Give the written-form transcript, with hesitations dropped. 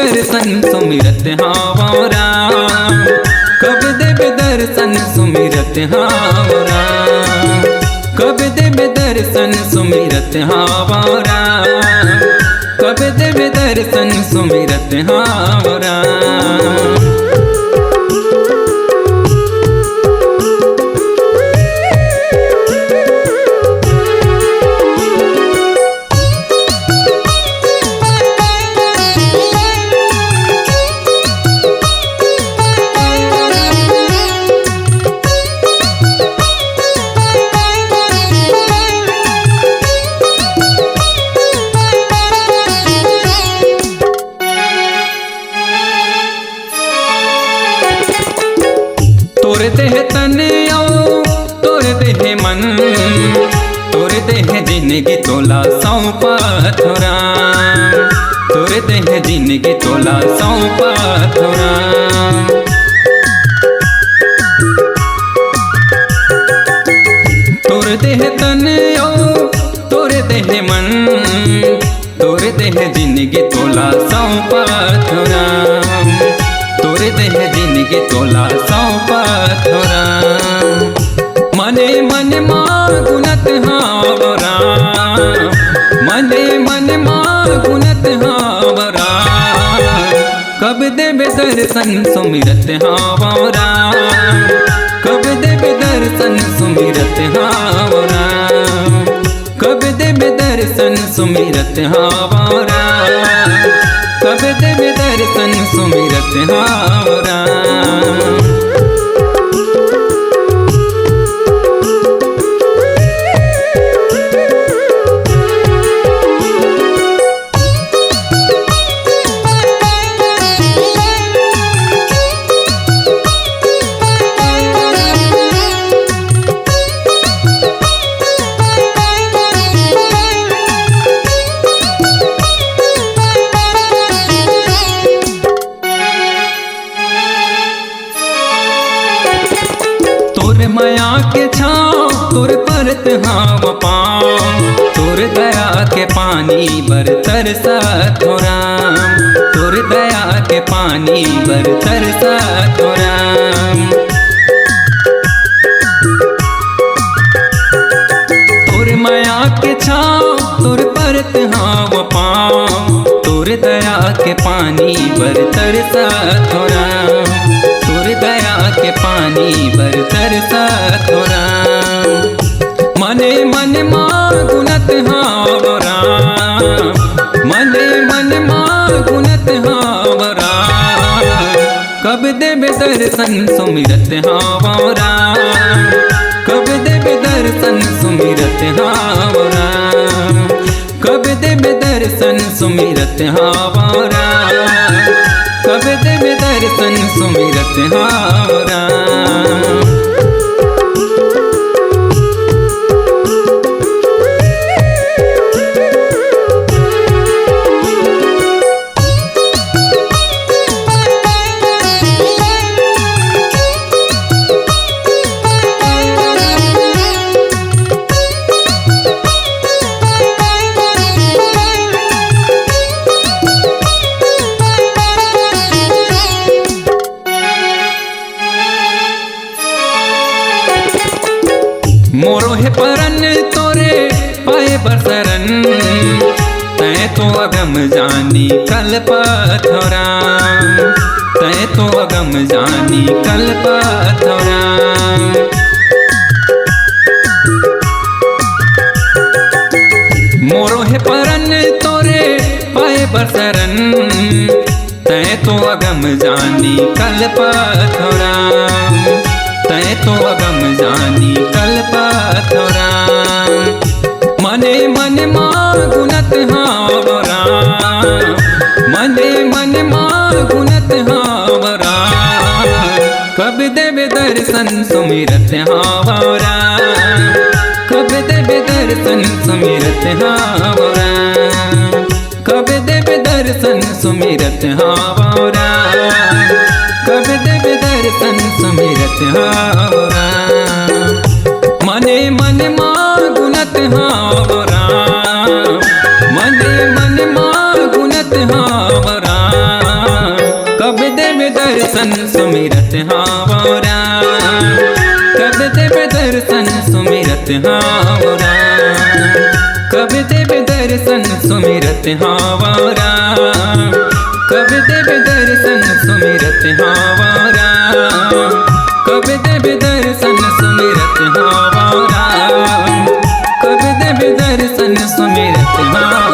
दर्शन सुमिरत हावो राम, कब देव दर्शन सुमिरत हावो राम, कब देव दर्शन सुमिरत हावो राम, कब देव दर्शन सुमिरत हावो राम। तोर देह तन आओ तोर देह मन, तोर देह जिंदगी तोला सौंपा थोरा, तोर देह जिंदगी तोला सौंपा थोरा। तोर देह तन आओ तोर देह मन, तोर देह जिंदगी तोला सौंपा थोरा, तोर देह जिंदगी तोला सौंपा थोरा। मने मन मां गुनत हावो राम, मने मन मां गुनत हावो राम, कब देव दर्शन सुमिरत हावो राम, कब देव दर्शन सुमिरत हावो राम, कब देव दर्शन सुमिरत हावो राम, कब देव दर्शन सुमिरत हावो राम। तोर माया के छाँव तोर परत हाव पाँव, तोर दया के पानी बर तरसत हो राम, तोर दया के पानी बर तरसत हो राम। तोर माया के छाँव तोर परत हाव पाँव, तोर दया के पानी बर तरसत हो राम, तोर दया के पानी बर तरसत हो राम। मने मन मां गुनत हावो राम, मने मन मां गुनत हावो राम, कब देव दर्शन सुमिरत हावो राम, कब देव दर्शन सुमिरत हावो राम, कब देव दर्शन सुमिरत हावो राम, कब देव दर्शन सुमिरत हावो राम। मोरो है परन तोरे पाए बरसरन, तै तो अगम जानी कल्पत हो राम, तै तो अगम जानी कल्पत हो राम। मोरो है परन तोरे पाए बरसरन, तै तो अगम जानी कल्पत हो राम, तै तो अगम जानी कल्पत हो राम। मने मन मां गुनत हावो राम, मने मन मां गुनत हावो राम, कब देव दर्शन सुमिरत हावो राम, कब देव दर्शन सुमिरत हावो राम, कब देव दर्शन सुमिरत हावो राम, कब देव दर्शन सुमिरत हावो राम। मने मन मां गुनत हावो राम, मने मन मां गुनत हावो राम, सुमिरत हाव राम। कब देव दर्शन सुमिरत हाव राम। कब देव दर्शन सुमिरत हाव राम। कब देव दर्शन सुमिरत हाव राम। कब देव दर्शन सुमिरत हाव